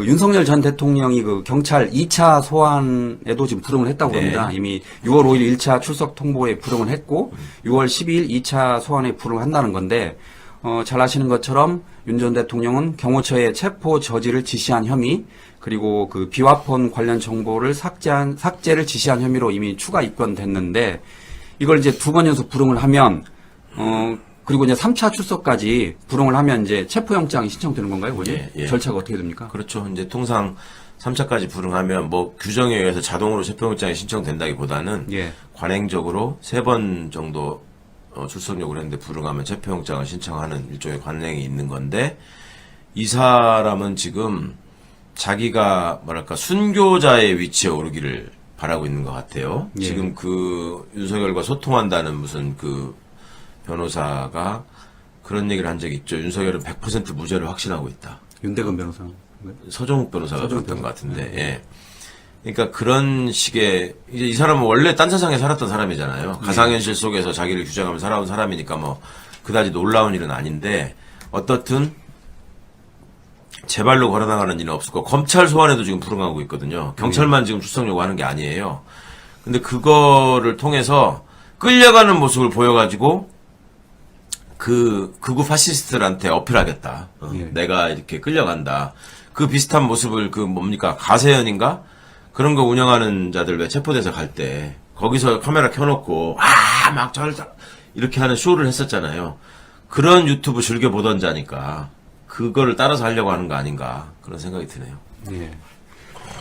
그 윤석열 전 대통령이 그 경찰 2차 소환에도 지금 불응을 했다고 네. 합니다. 이미 6월 5일 1차 출석 통보에 불응을 했고 6월 12일 2차 소환에 불응을 한다는 건데 잘 아시는 것처럼 윤 전 대통령은 경호처에 체포 저지를 지시한 혐의 그리고 그 비화폰 관련 정보를 삭제를 지시한 혐의로 이미 추가 입건됐는데 이걸 이제 2번 연속 불응을 하면 그리고 이제 3차 출석까지 불응을 하면 이제 체포영장이 신청되는 건가요? 예. 절차가 어떻게 됩니까? 그렇죠. 이제 통상 3차까지 불응하면 뭐 규정에 의해서 자동으로 체포영장이 신청된다기보다는 예. 관행적으로 3번 정도 출석 요구를 했는데 불응하면 체포영장을 신청하는 일종의 관행이 있는 건데 이 사람은 지금 자기가 뭐랄까 순교자의 위치에 오르기를 바라고 있는 것 같아요. 예. 지금 그 윤석열과 소통한다는 무슨 그 변호사가 그런 얘기를 한 적이 있죠. 윤석열은 100% 무죄를 확신하고 있다. 윤대건 변호사. 서정욱 변호사가 서정욱 그랬던 것 같은데. 변호사. 예. 그러니까 그런 식의 이제 이 사람은 원래 딴 세상에 살았던 사람이잖아요. 가상현실 속에서 자기를 규정하며 살아온 사람이니까 뭐 그다지 놀라운 일은 아닌데 어떻든 제 발로 걸어나가는 일은 없을 거고 검찰 소환에도 지금 불응하고 있거든요. 경찰만 지금 출석 요구하는 게 아니에요. 근데 그거를 통해서 끌려가는 모습을 보여가지고 그 극우 파시스트들한테 어필하겠다. 예. 내가 이렇게 끌려간다. 그 비슷한 모습을 그 뭡니까 가세현인가 그런 거 운영하는 자들 왜 체포돼서 갈 때 거기서 카메라 켜놓고 막 저를 이렇게 하는 쇼를 했었잖아요. 그런 유튜브 즐겨 보던 자니까 그거를 따라서 하려고 하는 거 아닌가 그런 생각이 드네요. 예.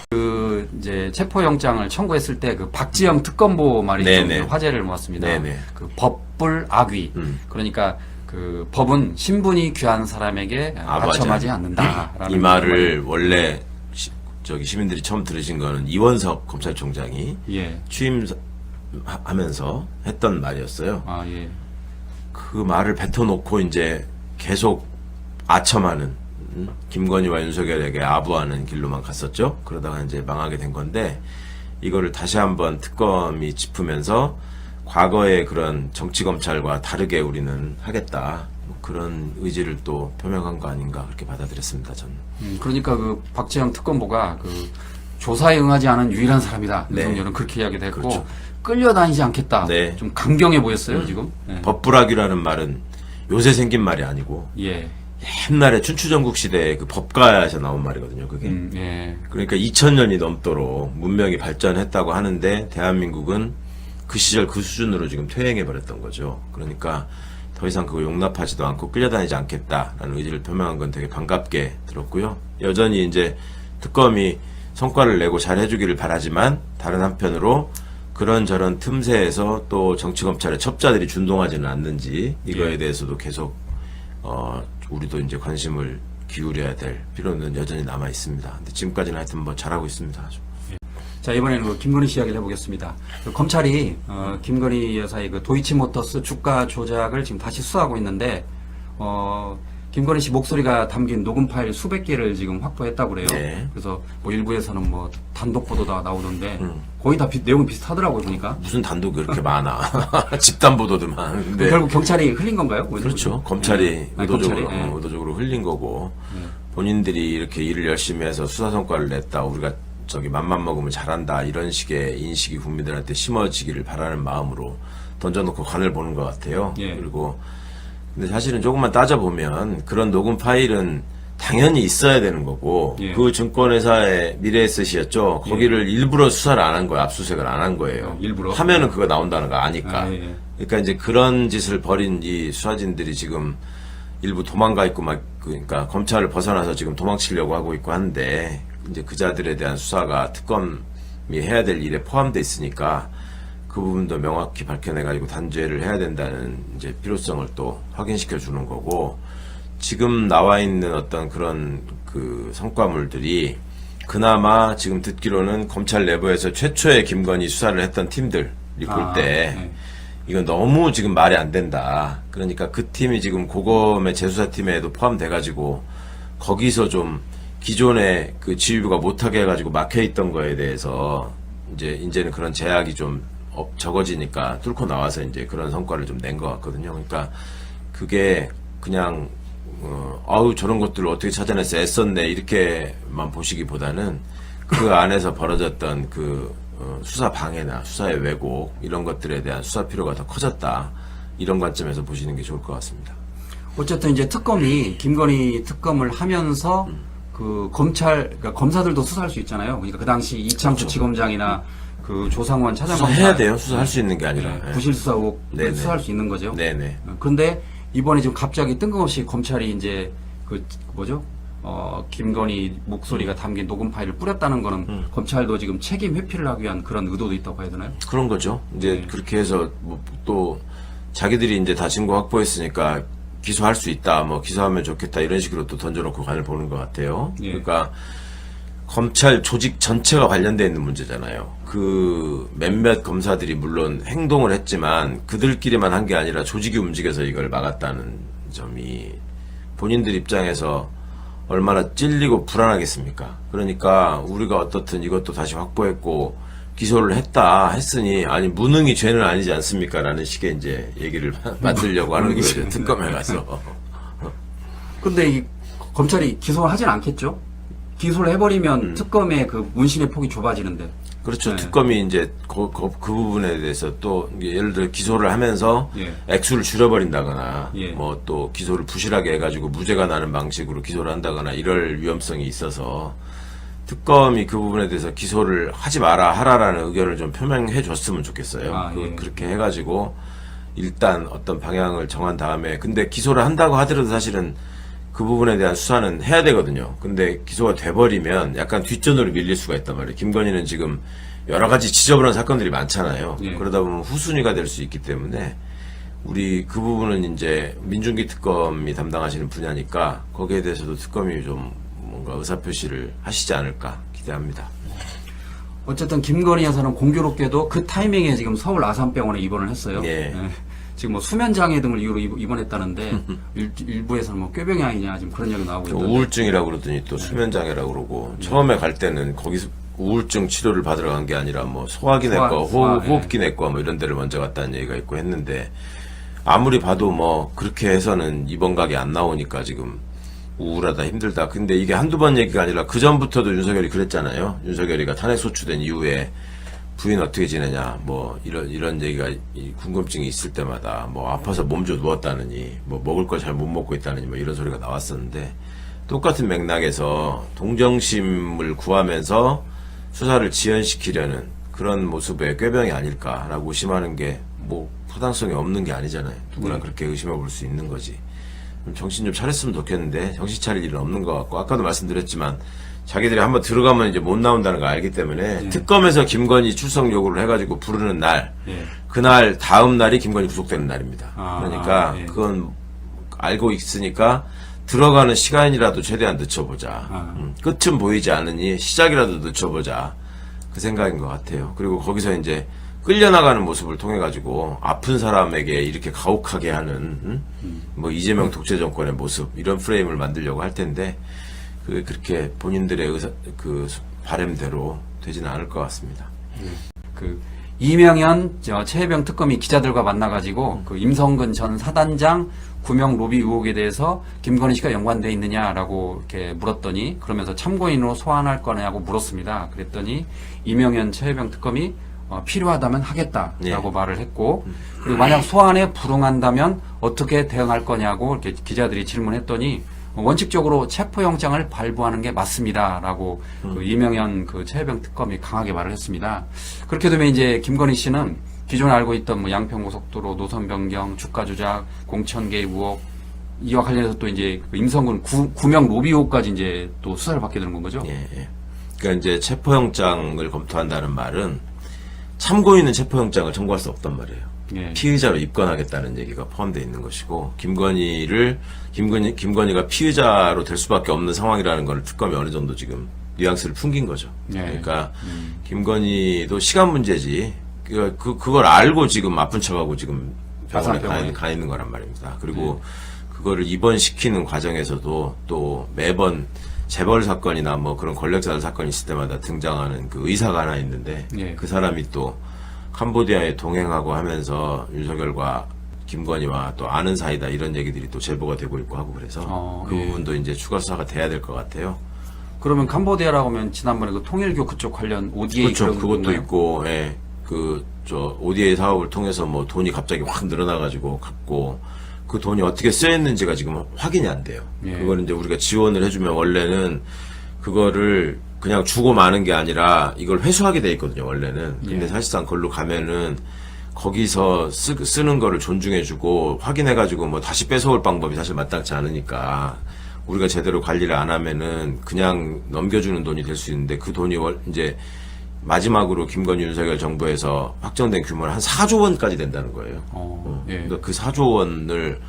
그 이제 체포영장을 청구했을 때 그 박지영 특검보 말이 좀 네네. 화제를 모았습니다. 네네. 그 법불 악위. 그러니까 그 법은 신분이 귀한 사람에게 아첨하지 않는다라는 이 말을 원래 시민들이 처음 들으신 거는 이원석 검찰총장이 예. 취임하면서 했던 말이었어요. 아 예. 그 말을 뱉어놓고 이제 계속 아첨하는 김건희와 윤석열에게 아부하는 길로만 갔었죠. 그러다가 이제 망하게 된 건데 이거를 다시 한번 특검이 짚으면서 과거의 그런 정치검찰과 다르게 우리는 하겠다. 뭐 그런 의지를 또 표명한 거 아닌가 그렇게 받아들였습니다. 저는. 그러니까 그 박지영 특검보가 그 조사에 응하지 않은 유일한 사람이다. 네. 윤석열은 그렇게 이야기를 했고 그렇죠. 끌려다니지 않겠다. 네. 좀 강경해 보였어요 지금. 네. 법불학이라는 말은 요새 생긴 말이 아니고 예. 옛날에 춘추전국 시대에 그 법가에서 나온 말이거든요. 그게. 예. 그러니까 2000년이 넘도록 문명이 발전했다고 하는데 대한민국은 그 시절 그 수준으로 지금 퇴행해 버렸던 거죠. 그러니까 더 이상 그거 용납하지도 않고 끌려다니지 않겠다라는 의지를 표명한 건 되게 반갑게 들었고요. 여전히 이제 특검이 성과를 내고 잘 해주기를 바라지만 다른 한편으로 그런저런 틈새에서 또 정치검찰의 첩자들이 준동하지는 않는지 이거에 대해서도 계속 우리도 이제 관심을 기울여야 될 필요는 여전히 남아 있습니다. 근데 지금까지는 하여튼 뭐 잘하고 있습니다. 아주. 자, 이번에는 그 김건희 씨 이야기를 해보겠습니다. 그 검찰이, 김건희 여사의 그 도이치모터스 주가 조작을 지금 다시 수사하고 있는데, 김건희 씨 목소리가 담긴 녹음 파일 수백 개를 지금 확보했다고 그래요. 네. 그래서 뭐 일부에서는 뭐 단독 보도가 나오던데, 거의 다 내용이 비슷하더라고요, 보니까. 무슨 단독이 그렇게 많아. 집단 보도들만. 근데 결국 경찰이 흘린 건가요? 그렇죠. 검찰이 의도적으로, 검찰이, 예. 의도적으로 흘린 거고 본인들이 이렇게 일을 열심히 해서 수사 성과를 냈다. 우리가 저기 맘만 먹으면 잘한다. 이런 식의 인식이 국민들한테 심어지기를 바라는 마음으로 던져놓고 관을 보는 것 같아요. 예. 그리고 근데 사실은 조금만 따져보면 그런 녹음 파일은 당연히 있어야 되는 거고 예. 그 증권회사의 미래에셋이었죠. 거기를 일부러 수사를 안 한 거예요. 압수수색을 안 한 거예요. 일부러? 하면은 그거 나온다는 거 아니까. 아, 예. 그러니까 이제 그런 짓을 벌인 이 수사진들이 지금 일부 도망가 있고 막 그러니까 검찰을 벗어나서 지금 도망치려고 하고 있고 한데 이제 그자들에 대한 수사가 특검이 해야 될 일에 포함돼 있으니까 그 부분도 명확히 밝혀내가지고 단죄를 해야 된다는 이제 필요성을 또 확인시켜 주는 거고 지금 나와 있는 어떤 그런 그 성과물들이 그나마 지금 듣기로는 검찰 내부에서 최초의 김건희 수사를 했던 팀들이 볼 때 네. 이건 너무 지금 말이 안 된다. 그러니까 그 팀이 지금 고검의 재수사팀에도 포함돼가지고 거기서 좀 기존의 그 지휘부가 못하게 해가지고 막혀있던 거에 대해서 이제는 그런 제약이 좀 적어지니까 뚫고 나와서 이제 그런 성과를 좀 낸 것 같거든요. 그러니까 그게 그냥 아우 저런 것들을 어떻게 찾아냈어 애썼네 이렇게만 보시기보다는 그 안에서 벌어졌던 그 수사 방해나 수사의 왜곡 이런 것들에 대한 수사 필요가 더 커졌다 이런 관점에서 보시는 게 좋을 것 같습니다. 어쨌든 이제 특검이 김건희 특검을 하면서 그 그러니까 검사들도 수사할 수 있잖아요. 그러니까 그 당시 이창수 그렇죠. 지검장이나 그 조상원 차장검사 수사해야 돼요. 수사할 수 있는 게 아니라. 네, 부실수사 의혹 네네. 수사할 수 있는 거죠. 네네. 그런데 이번에 지금 갑자기 뜬금없이 검찰이 이제 그 뭐죠? 김건희 목소리가 담긴 녹음 파일을 뿌렸다는 거는 검찰도 지금 책임 회피를 하기 위한 그런 의도도 있다고 봐야 되나요? 그런 거죠. 이제 그렇게 해서 뭐 또 자기들이 이제 다 증거 확보했으니까 기소할 수 있다. 뭐 기소하면 좋겠다. 이런 식으로 또 던져놓고 간을 보는 것 같아요. 예. 그러니까 검찰 조직 전체가 관련되어 있는 문제잖아요. 그 몇몇 검사들이 물론 행동을 했지만 그들끼리만 한 게 아니라 조직이 움직여서 이걸 막았다는 점이 본인들 입장에서 얼마나 찔리고 불안하겠습니까? 그러니까 우리가 어떻든 이것도 다시 확보했고 기소를 했으니 아니 무능이 죄는 아니지 않습니까? 라는 식의 이제 얘기를 만들려고 하는 거죠. 특검에 가서. 근데 이 검찰이 기소를 하진 않겠죠? 기소를 해버리면 특검의 그 문신의 폭이 좁아지는데. 그렇죠. 네. 특검이 이제 그 부분에 대해서 또 예를 들어 기소를 하면서 예. 액수를 줄여버린다거나 예. 뭐 또 기소를 부실하게 해가지고 무죄가 나는 방식으로 기소를 한다거나 이럴 위험성이 있어서 특검이 그 부분에 대해서 기소를 하지 마라 하라라는 의견을 좀 표명해 줬으면 좋겠어요. 아, 예. 그렇게 해가지고 일단 어떤 방향을 정한 다음에 근데 기소를 한다고 하더라도 사실은 그 부분에 대한 수사는 해야 되거든요. 근데 기소가 돼버리면 약간 뒷전으로 밀릴 수가 있단 말이에요. 김건희는 지금 여러 가지 지저분한 사건들이 많잖아요. 예. 그러다 보면 후순위가 될 수 있기 때문에 우리 그 부분은 이제 민중기 특검이 담당하시는 분야니까 거기에 대해서도 특검이 좀 뭔가 의사표시를 하시지 않을까 기대합니다. 어쨌든 김건희 여사는 공교롭게도 그 타이밍에 지금 서울 아산병원에 입원을 했어요. 예. 지금 뭐 수면 장애 등을 이유로 입원했다는데 일부에서는 뭐 꾀병이 아니냐 지금 그런 얘기 나오고 있던데. 우울증이라고 그러더니 또 수면장애라고 그러고 처음에 갈 때는 거기서 우울증 치료를 받으러 간 게 아니라 뭐 소화기내과, 호흡기내과 뭐 이런 데를 먼저 갔다는 얘기가 있고 했는데 아무리 봐도 뭐 그렇게 해서는 입원 각이 안 나오니까 지금 우울하다 힘들다. 근데 이게 한두 번 얘기가 아니라 그 전부터도 윤석열이 그랬잖아요. 윤석열이가 탄핵 소추된 이후에 부인 어떻게 지내냐 뭐 이런 얘기가 궁금증이 있을 때마다 뭐 아파서 몸져 누웠다느니 뭐 먹을 걸 잘 못 먹고 있다느니 뭐 이런 소리가 나왔었는데 똑같은 맥락에서 동정심을 구하면서 수사를 지연시키려는 그런 모습의 꾀병이 아닐까라고 의심하는 게 뭐 타당성이 없는 게 아니잖아요. 누구나 그렇게 의심해 볼 수 있는 거지. 정신 좀 차렸으면 좋겠는데 정신 차릴 일은 없는 것 같고 아까도 말씀드렸지만 자기들이 한번 들어가면 이제 못 나온다는 걸 알기 때문에 특검에서 김건희 출석 요구를 해가지고 부르는 날 예. 그날 다음 날이 김건희 구속되는 날입니다. 그러니까 예. 그건 알고 있으니까 들어가는 시간이라도 최대한 늦춰보자. 끝은 보이지 않으니 시작이라도 늦춰보자. 그 생각인 것 같아요. 그리고 거기서 이제 끌려나가는 모습을 통해 가지고 아픈 사람에게 이렇게 가혹하게 하는 뭐 이재명 독재 정권의 모습 이런 프레임을 만들려고 할 텐데 그렇게 본인들의 그 바람대로 되지는 않을 것 같습니다. 그 이명현 최혜병 특검이 기자들과 만나가지고 그 임성근 전 사단장 구명 로비 의혹에 대해서 김건희 씨가 연관돼 있느냐라고 이렇게 물었더니 그러면서 참고인으로 소환할 거냐고 물었습니다. 그랬더니 이명현 최혜병 특검이 필요하다면 하겠다라고 예. 말을 했고 그리고 만약 소환에 불응한다면 어떻게 대응할 거냐고 이렇게 기자들이 질문했더니 원칙적으로 체포영장을 발부하는 게 맞습니다라고 그 이명현 그 최혜병 특검이 강하게 말을 했습니다. 그렇게 되면 이제 김건희 씨는 기존에 알고 있던 뭐 양평고속도로 노선 변경, 주가 조작, 공천 개입 의혹 이와 관련해서 또 이제 그 임성근 구명 로비 의혹까지 이제 또 수사를 받게 되는 건 거죠. 예, 예. 그러니까 이제 체포영장을 검토한다는 말은 참고인은 체포영장을 청구할 수 없단 말이에요. 예. 피의자로 입건하겠다는 얘기가 포함되어 있는 것이고 김건희가 피의자로 될 수밖에 없는 상황이라는 걸 특검이 어느 정도 지금 뉘앙스를 풍긴 거죠. 예. 그러니까 김건희도 시간 문제지. 그걸 알고 지금 아픈 척하고 지금 병원에 가 있는 거란 말입니다. 그리고 그거를 입원시키는 과정에서도 또 매번 재벌 사건이나 뭐 그런 권력자들 사건이 있을 때마다 등장하는 그 의사가 하나 있는데 예. 그 사람이 또 캄보디아에 동행하고 하면서 윤석열과 김건희와 또 아는 사이다 이런 얘기들이 또 제보가 되고 있고 하고 그래서 그 예. 부분도 이제 추가 수사가 돼야 될 것 같아요. 그러면 캄보디아라고 하면 지난번에 그 통일교 그쪽 관련 ODA 그렇죠. 그런 그것도 건가요? 있고, 예. ODA 사업을 통해서 뭐 돈이 갑자기 확 늘어나가지고 갖고 그 돈이 어떻게 쓰였는지가 지금 확인이 안 돼요. 예. 그거는 이제 우리가 지원을 해주면 원래는 그거를 그냥 주고 마는 게 아니라 이걸 회수하게 돼 있거든요, 원래는. 근데 예. 사실상 그걸로 가면은 거기서 쓰는 거를 존중해주고 확인해가지고 뭐 다시 뺏어올 방법이 사실 마땅치 않으니까 우리가 제대로 관리를 안 하면은 그냥 넘겨주는 돈이 될 수 있는데 그 돈이 이제 마지막으로 김건희 윤석열 정부에서 확정된 규모는 한 4조 원까지 된다는 거예요. 예. 그러니까 그 4조 원을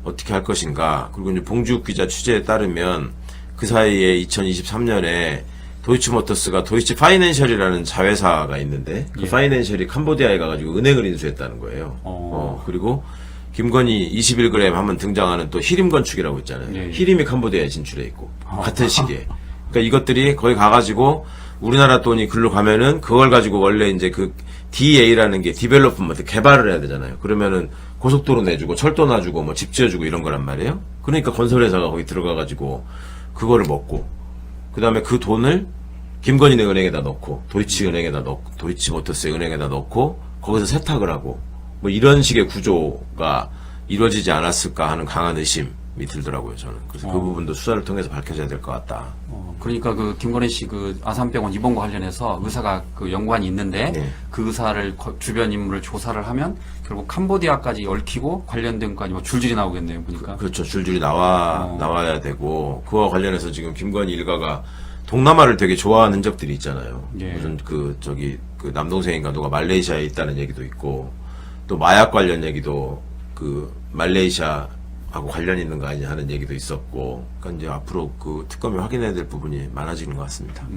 어떻게 할 것인가. 그리고 이제 봉주욱 기자 취재에 따르면 그 사이에 2023년에 도이치모터스가 도이치 파이낸셜이라는 자회사가 있는데 그 예. 파이낸셜이 캄보디아에 가가지고 은행을 인수했다는 거예요. 그리고 김건희 21g 하면 등장하는 또 히림 건축이라고 있잖아요. 예. 히림이 캄보디아에 진출해 있고 같은 시기에. 그러니까 이것들이 거기 가가지고 우리나라 돈이 글로 가면은 그걸 가지고 원래 이제 그 DA라는 게 디벨롭먼트 개발을 해야 되잖아요. 그러면은 고속도로 내주고 철도 놔주고 뭐 집 지어주고 이런 거란 말이에요. 그러니까 건설회사가 거기 들어가가지고 그거를 먹고 그 다음에 그 돈을 김건희 은행에다 넣고 도이치은행에다 넣고 도이치모터스 은행에다 넣고 거기서 세탁을 하고 뭐 이런 식의 구조가 이루어지지 않았을까 하는 강한 의심이 들더라고요, 저는. 그래서 그 부분도 수사를 통해서 밝혀져야 될 것 같다. 그러니까 그 김건희 씨 그 아산병원 입원과 관련해서 의사가 그 연관이 있는데 네. 그 의사를 주변 인물을 조사를 하면 결국 캄보디아까지 얽히고 관련된 거까지 뭐 줄줄이 나오겠네요, 보니까. 그렇죠. 줄줄이 나와야 되고, 그와 관련해서 지금 김건희 일가가 동남아를 되게 좋아하는 흔적들이 있잖아요. 예. 무슨 그 남동생인가 누가 말레이시아에 있다는 얘기도 있고, 또 마약 관련 얘기도 그 말레이시아하고 관련 있는 거 아니냐 하는 얘기도 있었고, 그러니까 이제 앞으로 그 특검이 확인해야 될 부분이 많아지는 것 같습니다.